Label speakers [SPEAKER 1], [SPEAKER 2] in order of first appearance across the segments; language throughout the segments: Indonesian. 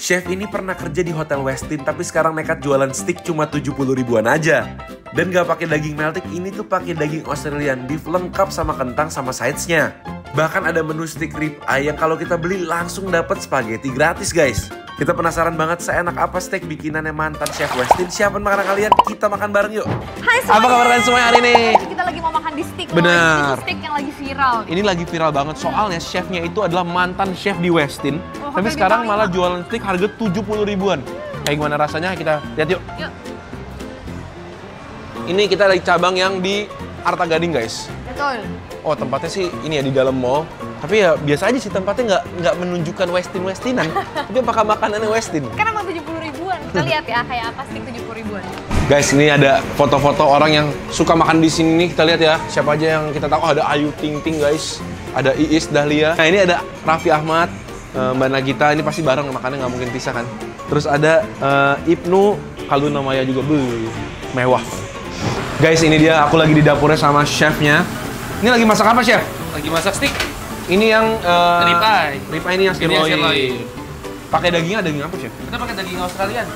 [SPEAKER 1] Chef ini pernah kerja di Hotel Westin tapi sekarang nekat jualan steak cuma 70 ribuan aja. Dan gak pakai daging meltik, ini tuh pakai daging Australian beef lengkap sama kentang sama sides-nya. Bahkan ada menu steak rib eye yang kalau kita beli langsung dapat spaghetti gratis guys. Kita penasaran banget seenak apa steak bikinannya mantan Chef Westin. Siapin makanan kalian, kita makan bareng yuk.
[SPEAKER 2] Hai semuanya.
[SPEAKER 1] Apa kabar kalian semuanya hari ini?
[SPEAKER 2] Kita lagi mau makan di steak.
[SPEAKER 1] Benar.
[SPEAKER 2] Itu steak yang lagi viral.
[SPEAKER 1] Ini lagi viral banget soalnya chefnya itu adalah mantan chef di Westin.
[SPEAKER 2] Oh,
[SPEAKER 1] Tapi
[SPEAKER 2] Hotel
[SPEAKER 1] sekarang
[SPEAKER 2] Bintang
[SPEAKER 1] malah
[SPEAKER 2] 5.
[SPEAKER 1] jualan steak harga 70 ribuan. Kayak gimana rasanya kita lihat yuk.
[SPEAKER 2] Yuk.
[SPEAKER 1] Ini kita lagi cabang yang di Arta Gading guys.
[SPEAKER 2] Betul.
[SPEAKER 1] Oh tempatnya sih ini ya di dalam mall. Tapi ya biasa aja sih tempatnya nggak menunjukkan Westinan. Tapi apakah makanannya Westin?
[SPEAKER 2] Kan emang 70 ribuan. Kita lihat ya kayak apa steak 70 ribuan.
[SPEAKER 1] Guys, ini ada foto-foto orang yang suka makan di sini nih. Kita lihat ya, siapa aja yang kita tahu. Oh, ada Ayu Ting Ting guys. Ada Iis Dahlia. Nah, ini ada Raffi Ahmad, Mbak Nagita. Ini pasti bareng makannya nggak mungkin pisah kan. Terus ada Ibnu Kalunamaya juga. Mewah. Guys, ini dia aku lagi di dapurnya sama chefnya. Ini lagi masak apa, chef?
[SPEAKER 3] Lagi masak steak.
[SPEAKER 1] Ini yang
[SPEAKER 3] Rib eye.
[SPEAKER 1] Rib eye ini yang
[SPEAKER 3] Ini yang
[SPEAKER 1] sirloin.
[SPEAKER 3] sirloin.
[SPEAKER 1] Pakai daging apa, chef?
[SPEAKER 3] Kita pakai daging Australian.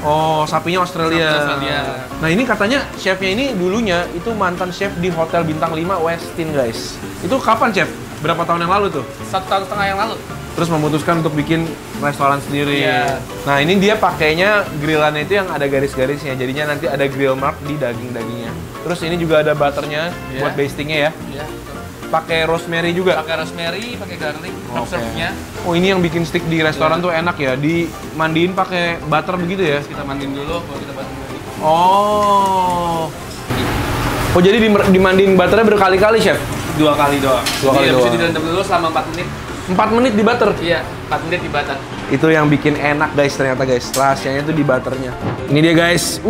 [SPEAKER 1] Oh, sapinya Australia.
[SPEAKER 3] Sapi Australia.
[SPEAKER 1] Nah, ini katanya chefnya ini dulunya itu mantan chef di Hotel Bintang 5 Westin, guys. Itu kapan, chef? Berapa tahun yang lalu tuh?
[SPEAKER 3] 1,5 tahun yang lalu.
[SPEAKER 1] Terus memutuskan untuk bikin restoran sendiri.
[SPEAKER 3] Iya.
[SPEAKER 1] Nah, ini dia pakainya grillannya itu yang ada garis-garisnya. Jadinya nanti ada grill mark di daging-dagingnya. Terus ini juga ada butternya
[SPEAKER 3] Iya.
[SPEAKER 1] buat bastingnya ya.
[SPEAKER 3] Iya.
[SPEAKER 1] Pakai rosemary juga.
[SPEAKER 3] Pakai rosemary, pakai garlic, top
[SPEAKER 1] Oke.
[SPEAKER 3] serve-nya.
[SPEAKER 1] Oh, ini yang bikin steak di restoran tuh enak ya. Dimandiin pakai butter begitu ya.
[SPEAKER 3] Terus kita mandiin dulu, baru kita banting lagi.
[SPEAKER 1] Oh. Oh, jadi dimandiin butternya berkali-kali, chef?
[SPEAKER 3] 2 kali doang.
[SPEAKER 1] Dua kali
[SPEAKER 3] Iya,
[SPEAKER 1] doang.
[SPEAKER 3] bisa direndam dulu selama 4 menit.
[SPEAKER 1] 4 menit di butter?
[SPEAKER 3] Iya, 4 menit di butter.
[SPEAKER 1] Itu yang bikin enak guys ternyata guys. Rahasianya tuh di butternya. Ini dia guys.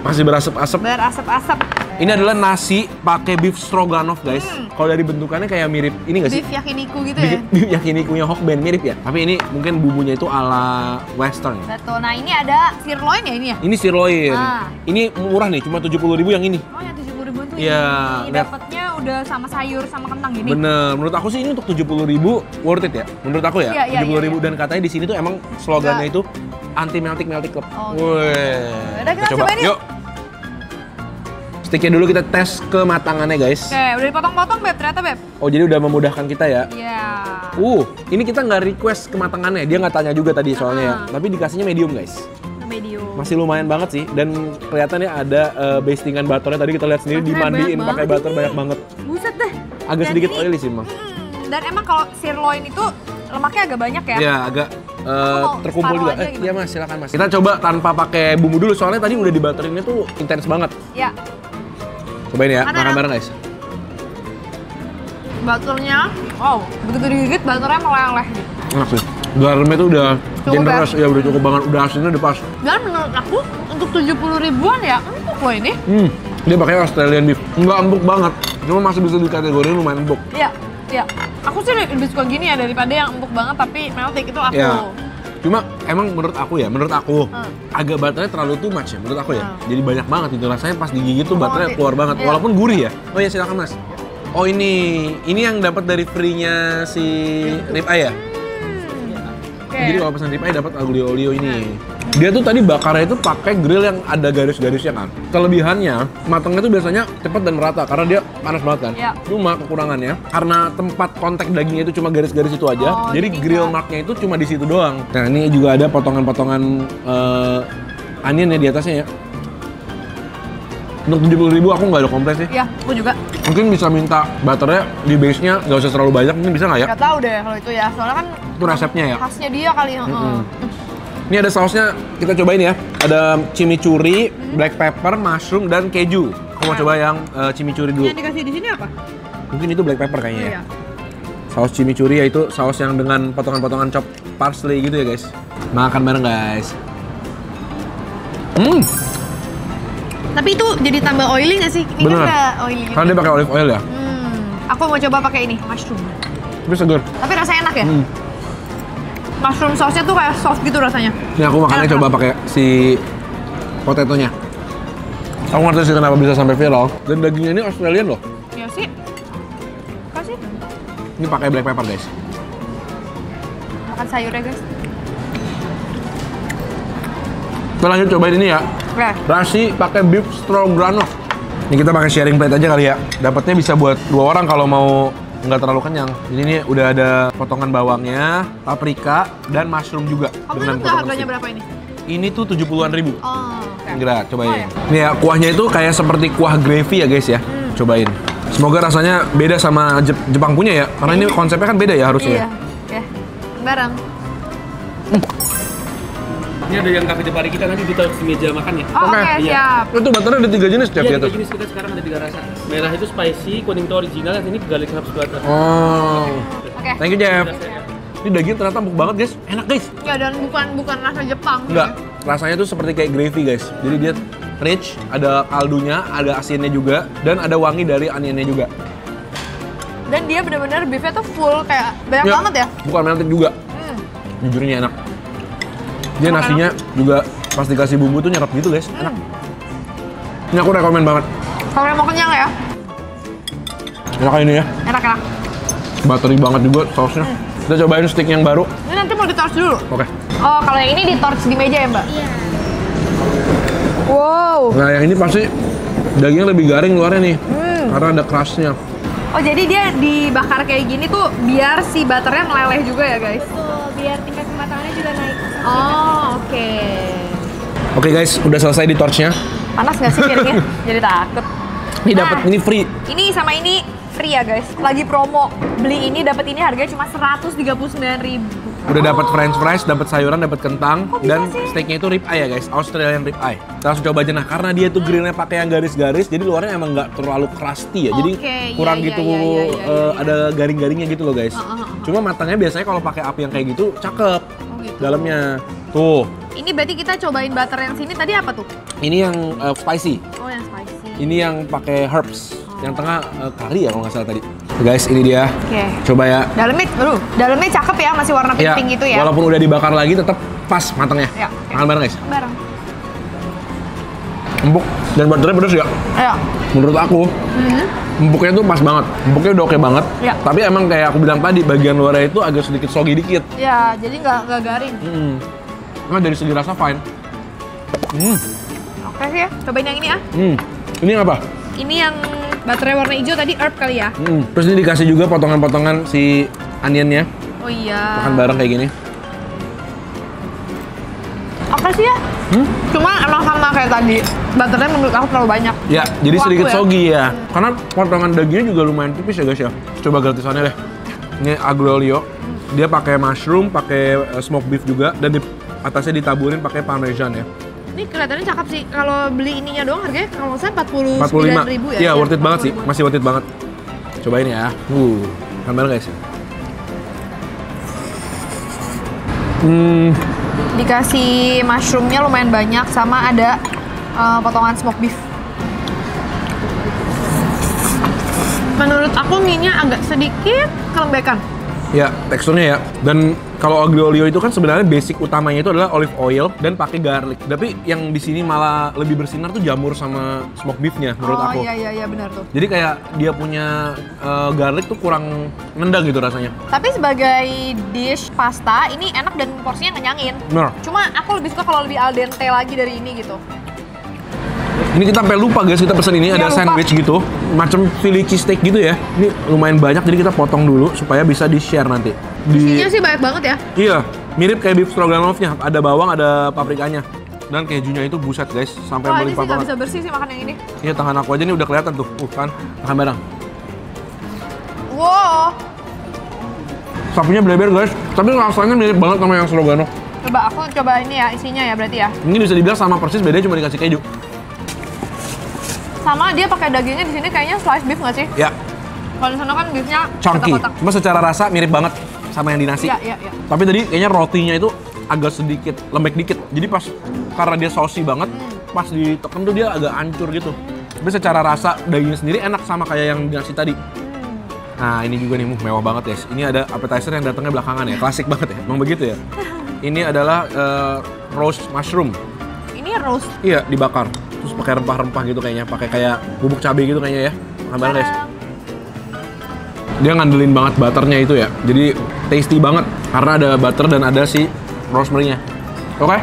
[SPEAKER 1] Masih berasap-asap.
[SPEAKER 2] Berasap-asap.
[SPEAKER 1] Ini adalah nasi pakai beef stroganoff guys. Kalau dari bentukannya kayak mirip ini nggak sih?
[SPEAKER 2] Beef yakiniku gitu ya.
[SPEAKER 1] Beef yakinikunya Hokben mirip ya. Tapi ini mungkin bumbunya itu ala western.
[SPEAKER 2] Betul. Nah, ini ada sirloin ya ini ya?
[SPEAKER 1] Ini sirloin.
[SPEAKER 2] Ah.
[SPEAKER 1] Ini murah nih, cuma 70.000 yang ini.
[SPEAKER 2] Oh, yang 70 ribuan tuh
[SPEAKER 1] Iya,
[SPEAKER 2] ini.
[SPEAKER 1] lihat.
[SPEAKER 2] Dapatnya udah sama sayur sama kentang gini.
[SPEAKER 1] Bener, menurut aku sih ini untuk 70.000 worth it ya. Menurut aku ya,
[SPEAKER 2] Iya, iya,
[SPEAKER 1] 70.000
[SPEAKER 2] iya.
[SPEAKER 1] dan katanya di sini tuh emang slogannya
[SPEAKER 2] Enggak.
[SPEAKER 1] itu anti melting club.
[SPEAKER 2] Oh, gitu.
[SPEAKER 1] Wih.
[SPEAKER 2] Udah, kita cobain yuk.
[SPEAKER 1] Steaknya dulu kita tes kematangannya guys.
[SPEAKER 2] Oke, udah dipotong-potong Beb, ternyata Beb.
[SPEAKER 1] Oh jadi udah memudahkan kita ya.
[SPEAKER 2] Iya.
[SPEAKER 1] Ini kita nggak request kematangannya, dia nggak tanya juga tadi soalnya ya. Tapi dikasihnya medium guys.
[SPEAKER 2] Medium.
[SPEAKER 1] Masih lumayan banget sih, dan kelihatannya ada bastingan butternya tadi kita lihat sendiri
[SPEAKER 2] Butternya
[SPEAKER 1] dimandiin
[SPEAKER 2] banyak
[SPEAKER 1] pakai
[SPEAKER 2] banget
[SPEAKER 1] butter
[SPEAKER 2] ini.
[SPEAKER 1] banyak banget.
[SPEAKER 2] Buset deh.
[SPEAKER 1] Agak
[SPEAKER 2] Dan
[SPEAKER 1] sedikit
[SPEAKER 2] ini-
[SPEAKER 1] oily sih emang.
[SPEAKER 2] Dan emang kalau sirloin itu lemaknya agak banyak ya?
[SPEAKER 1] Ya agak
[SPEAKER 2] mau
[SPEAKER 1] terkumpul
[SPEAKER 2] separuh
[SPEAKER 1] juga.
[SPEAKER 2] aja gimana?
[SPEAKER 1] Iya mas, silakan mas. Kita coba tanpa pakai bumbu dulu, soalnya tadi udah dibuterinnya tuh intens banget.
[SPEAKER 2] Ya.
[SPEAKER 1] Cobain ya,
[SPEAKER 2] Mana
[SPEAKER 1] makan
[SPEAKER 2] enak?
[SPEAKER 1] bareng guys.
[SPEAKER 2] Butternya, wow, begitu digigit butternya meleleh gitu.
[SPEAKER 1] Enak sih. Garamnya tuh udah
[SPEAKER 2] Cukup
[SPEAKER 1] generous, ya udah cukup banget, udah asinnya udah pas.
[SPEAKER 2] Dan menurut aku untuk 70 ribuan ya empuk loh ini.
[SPEAKER 1] Dia pakai Australian beef, nggak empuk banget, cuma masih bisa dikategoriin lumayan empuk.
[SPEAKER 2] Iya, iya. Aku sih lebih suka gini ya daripada yang empuk banget tapi melting itu aku.
[SPEAKER 1] Ya. Cuma emang menurut aku
[SPEAKER 2] Hmm.
[SPEAKER 1] agak butternya terlalu too much ya menurut aku ya.
[SPEAKER 2] Hmm.
[SPEAKER 1] Jadi banyak banget itu rasanya pas digigit tuh butternya
[SPEAKER 2] Banget,
[SPEAKER 1] keluar banget,
[SPEAKER 2] iya.
[SPEAKER 1] walaupun gurih ya. Oh ya silakan mas. Oh ini yang dapat dari free-nya si rib eye ya.
[SPEAKER 2] Oke.
[SPEAKER 1] Jadi kalau pesan rib eye dapat aglio olio ini. Dia tuh tadi bakarnya itu pakai grill yang ada garis-garisnya kan. Kelebihannya matangnya tuh biasanya cepat dan merata karena dia panas banget kan.
[SPEAKER 2] Iya.
[SPEAKER 1] Cuma kekurangannya karena tempat kontak dagingnya itu cuma garis-garis itu aja.
[SPEAKER 2] Oh,
[SPEAKER 1] jadi
[SPEAKER 2] jadi
[SPEAKER 1] grill
[SPEAKER 2] nggak-
[SPEAKER 1] marknya itu cuma di situ doang. Nah ini juga ada potongan-potongan onion ya di atasnya ya. Untuk 70.000 aku nggak ada komplain sih.
[SPEAKER 2] Iya, aku juga.
[SPEAKER 1] Mungkin bisa minta butternya di base-nya nggak usah terlalu banyak, mungkin bisa nggak ya?
[SPEAKER 2] Gak tahu deh kalau itu ya. Soalnya kan
[SPEAKER 1] Itu resepnya ya.
[SPEAKER 2] khasnya dia kali.
[SPEAKER 1] Ini ada sausnya, kita cobain ya. Ada chimichurri, black pepper, mushroom, dan keju. Aku mau coba yang chimichurri dulu.
[SPEAKER 2] Yang dikasih di sini apa?
[SPEAKER 1] Mungkin itu black pepper kayaknya ya.
[SPEAKER 2] Iya.
[SPEAKER 1] Saus chimichurri yaitu saus yang dengan potongan-potongan chop parsley gitu ya guys. Makan bareng guys.
[SPEAKER 2] Tapi itu jadi tambah oily nggak sih? Ini
[SPEAKER 1] Bener.
[SPEAKER 2] kan nggak oily gitu.
[SPEAKER 1] Karena dia pakai olive oil ya.
[SPEAKER 2] Aku mau coba pakai ini, mushroom.
[SPEAKER 1] Tapi segar.
[SPEAKER 2] Tapi rasanya enak ya? Mushroom sausnya tuh kayak soft gitu rasanya.
[SPEAKER 1] Ini aku makannya
[SPEAKER 2] Enak.
[SPEAKER 1] coba pakai si potatonya. Aku ngerti sih kenapa bisa sampai viral. Dan dagingnya ini Australian loh.
[SPEAKER 2] Ya sih. Kasih.
[SPEAKER 1] Ini pakai black pepper guys.
[SPEAKER 2] Makan sayurnya guys.
[SPEAKER 1] Kita lanjut cobain ini ya.
[SPEAKER 2] Oke.
[SPEAKER 1] Nasi pakai beef stroganoff. Ini kita pakai sharing plate aja kali ya. Dapatnya bisa buat 2 orang kalau mau nggak terlalu kenyang. Jadi ini udah ada potongan bawangnya, paprika, dan mushroom juga.
[SPEAKER 2] Kamu
[SPEAKER 1] dengan
[SPEAKER 2] ingat nggak
[SPEAKER 1] potongan
[SPEAKER 2] harganya
[SPEAKER 1] stick.
[SPEAKER 2] berapa ini?
[SPEAKER 1] Ini tuh 70-an ribu.
[SPEAKER 2] Oh, oke.
[SPEAKER 1] Enggak, cobain.
[SPEAKER 2] Oh, ya?
[SPEAKER 1] Ini ya, kuahnya itu kayak seperti kuah gravy ya guys ya. Cobain. Semoga rasanya beda sama Jepang punya ya. Karena ini konsepnya kan beda ya harusnya.
[SPEAKER 2] Iya. Oke. Bareng.
[SPEAKER 3] Ini ada yang cafe de Paris kita nanti ditaruh di meja makan ya.
[SPEAKER 2] Oh, oke,
[SPEAKER 3] Iya.
[SPEAKER 2] siap.
[SPEAKER 1] Itu butternya ada 3 jenis, Chef,
[SPEAKER 3] Iya,
[SPEAKER 1] di atas.
[SPEAKER 3] tiga jenis kita sekarang ada 3 rasa. Merah itu spicy, kuning itu original, yang ini garlic herbs butter.
[SPEAKER 1] Oh.
[SPEAKER 2] Oke.
[SPEAKER 1] Thank you, Jeff. Ini daging ternyata empuk banget, guys. Enak, guys.
[SPEAKER 2] Ya, dan bukan rasa Jepang.
[SPEAKER 1] Enggak. Rasanya tuh seperti kayak gravy, guys. Jadi dia rich, ada kaldunya, ada asinnya juga, dan ada wangi dari onionnya juga.
[SPEAKER 2] Dan dia benar-benar beefnya tuh full, kayak banyak
[SPEAKER 1] Ya,
[SPEAKER 2] banget ya.
[SPEAKER 1] Bukan melted juga. Jujur ini enak. Dia nasinya juga pas dikasih bumbu tuh nyerap gitu, guys. Enak. Ini aku rekomen banget.
[SPEAKER 2] Kalau yang mau kenyang ya,
[SPEAKER 1] Enak ini ya.
[SPEAKER 2] enak-enak.
[SPEAKER 1] Buttery banget juga sausnya. Kita cobain stick yang baru.
[SPEAKER 2] Ini nanti mau di-torch dulu.
[SPEAKER 1] Oke.
[SPEAKER 2] Oh, kalau yang ini di-torch di meja ya, Mbak? Iya. Wow.
[SPEAKER 1] Nah, yang ini pasti dagingnya lebih garing luarnya nih. Karena ada crustnya.
[SPEAKER 2] Oh, jadi dia dibakar kayak gini tuh biar si butternya meleleh juga ya, guys?
[SPEAKER 4] Betul, biar tingkat kematangannya juga naik.
[SPEAKER 2] Oh, oke.
[SPEAKER 1] Oke guys, udah selesai di torchnya.
[SPEAKER 2] Panas nggak sih piringnya? Jadi takut.
[SPEAKER 1] Ini dapat ini free.
[SPEAKER 2] Ini sama ini free ya, guys. Lagi promo. Beli ini dapat ini harganya cuma 139.000.
[SPEAKER 1] Udah dapat french fries, dapat sayuran, dapat kentang,
[SPEAKER 2] Kok bisa
[SPEAKER 1] dan
[SPEAKER 2] sih?
[SPEAKER 1] steaknya itu rib eye ya guys, Australian rib eye. Kita langsung coba aja nah, karena dia tuh grillnya pakai yang garis-garis, jadi luarnya emang nggak terlalu crusty ya, jadi
[SPEAKER 2] Oke,
[SPEAKER 1] kurang
[SPEAKER 2] iya,
[SPEAKER 1] gitu
[SPEAKER 2] iya, iya, iya.
[SPEAKER 1] ada garing-garingnya gitu loh guys. Cuma matangnya biasanya kalau pakai api yang kayak gitu cakep,
[SPEAKER 2] gitu.
[SPEAKER 1] dalamnya. Tuh,
[SPEAKER 2] Ini berarti kita cobain butter yang sini tadi apa tuh?
[SPEAKER 1] ini yang spicy,
[SPEAKER 2] Oh, yang spicy.
[SPEAKER 1] ini yang pakai herbs, yang tengah kari ya kalau nggak salah tadi. Guys, ini dia.
[SPEAKER 2] Oke.
[SPEAKER 1] Coba ya.
[SPEAKER 2] Dalamnya cakep ya, masih warna
[SPEAKER 1] Ya,
[SPEAKER 2] pink gitu ya.
[SPEAKER 1] walaupun udah dibakar lagi tetap pas matangnya.
[SPEAKER 2] Ya, oke.
[SPEAKER 1] Makan bareng guys.
[SPEAKER 2] Bareng.
[SPEAKER 1] Empuk dan butternya pedes ya.
[SPEAKER 2] Ayo.
[SPEAKER 1] Menurut aku, empuknya tuh pas banget. Empuknya udah oke banget.
[SPEAKER 2] Ya.
[SPEAKER 1] Tapi emang kayak aku bilang tadi, bagian luarnya itu agak sedikit soggy dikit.
[SPEAKER 2] Ya, jadi nggak garing.
[SPEAKER 1] Nah, dari segi rasa fine.
[SPEAKER 2] Oke sih ya, cobain yang ini ah.
[SPEAKER 1] Ini apa?
[SPEAKER 2] Ini yang butternya warna hijau tadi herb kali ya?
[SPEAKER 1] Terus ini dikasih juga potongan-potongan si onionnya.
[SPEAKER 2] Oh iya.
[SPEAKER 1] Makan bareng kayak gini.
[SPEAKER 2] Oke sih ya. Cuma emang sama kayak tadi, butternya menurut aku terlalu banyak.
[SPEAKER 1] Ya, jadi
[SPEAKER 2] Waktu
[SPEAKER 1] sedikit
[SPEAKER 2] ya?
[SPEAKER 1] soggy ya. Karena potongan dagingnya juga lumayan tipis ya guys ya. Coba gratisannya deh. Ini aglio olio. Dia pakai mushroom, pakai smoked beef juga, dan di atasnya ditaburin pakai parmesan ya.
[SPEAKER 2] Ini kelihatannya cakep sih. Kalau beli ininya doang harganya kalau saya
[SPEAKER 1] 45.
[SPEAKER 2] 49.000 ya.
[SPEAKER 1] Iya, worth it banget sih.
[SPEAKER 2] 45.
[SPEAKER 1] Masih worth it banget. Cobain ya. Makan bareng guys.
[SPEAKER 2] Dikasih mushroomnya lumayan banyak sama ada potongan smoked beef. Menurut aku mie-nya agak sedikit kelembekan.
[SPEAKER 1] Ya, teksturnya ya. Dan kalau aglio olio itu kan sebenarnya basic utamanya itu adalah olive oil dan pakai garlic. Tapi yang di sini malah lebih bersinar tuh jamur sama smoked beefnya menurut aku.
[SPEAKER 2] Oh iya benar tuh.
[SPEAKER 1] Jadi kayak dia punya garlic tuh kurang nendang gitu rasanya.
[SPEAKER 2] Tapi sebagai dish pasta ini enak dan porsinya ngenyangin.
[SPEAKER 1] Benar.
[SPEAKER 2] Cuma aku lebih suka kalau lebih al dente lagi dari ini gitu.
[SPEAKER 1] Ini kita sampai lupa guys, kita pesen ini
[SPEAKER 2] Iya,
[SPEAKER 1] ada
[SPEAKER 2] lupa.
[SPEAKER 1] sandwich gitu, macam Philly cheesesteak gitu ya. Ini lumayan banyak, jadi kita potong dulu supaya bisa di-share nanti.
[SPEAKER 2] Isinya sih banyak banget ya.
[SPEAKER 1] Iya, mirip kayak beef stroganoff-nya. Ada bawang, ada paprikanya. Dan kejunya itu buset guys, sampai
[SPEAKER 2] Wah ini sih
[SPEAKER 1] melimpah
[SPEAKER 2] nggak
[SPEAKER 1] banget.
[SPEAKER 2] bisa bersih sih makan yang ini.
[SPEAKER 1] Iya, tangan aku aja nih udah kelihatan tuh. Kan, makan bareng.
[SPEAKER 2] Wow.
[SPEAKER 1] Sapinya bleber guys, tapi rasanya mirip banget sama yang stroganoff.
[SPEAKER 2] Coba aku coba ini ya isinya ya berarti ya.
[SPEAKER 1] Ini bisa dibilang sama persis, bedanya cuma dikasih keju.
[SPEAKER 2] Sama dia pakai dagingnya di sini kayaknya slice beef nggak sih?
[SPEAKER 1] Ya,
[SPEAKER 2] Kalau di sana kan beefnya
[SPEAKER 1] chunky.
[SPEAKER 2] kotak-kotak.
[SPEAKER 1] Cuma secara rasa mirip banget sama yang di nasi.
[SPEAKER 2] Iya.
[SPEAKER 1] Tapi tadi kayaknya rotinya itu agak sedikit lembek dikit. Jadi pas karena dia saucy banget, pas diteken tuh dia agak hancur gitu. Tapi secara rasa dagingnya sendiri enak sama kayak yang di nasi tadi. Nah ini juga nih mewah banget guys. Ini ada appetizer yang datangnya belakangan ya, klasik banget ya. Emang begitu ya. Ini adalah roast mushroom.
[SPEAKER 2] Ini roast.
[SPEAKER 1] Iya dibakar. Terus pakai rempah-rempah gitu kayaknya, pakai kayak bubuk cabai gitu kayaknya ya. Makan bareng guys. Dia ngandelin banget butternya itu ya. Jadi tasty banget karena ada butter dan ada si rosemary-nya. Oke?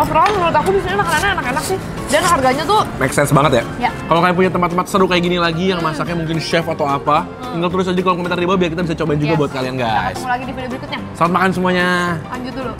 [SPEAKER 2] overall menurut aku di sini makanannya enak-enak sih. Dan harganya tuh
[SPEAKER 1] Make sense banget ya?
[SPEAKER 2] ya.
[SPEAKER 1] Kalau kalian punya tempat-tempat seru kayak gini lagi yang masaknya mungkin chef atau apa, tinggal tulis aja di kolom komentar di bawah biar kita bisa cobain juga
[SPEAKER 2] Yes.
[SPEAKER 1] buat kalian
[SPEAKER 2] Kita
[SPEAKER 1] guys.
[SPEAKER 2] ketemu lagi di video berikutnya.
[SPEAKER 1] Selamat makan semuanya.
[SPEAKER 2] Lanjut dulu.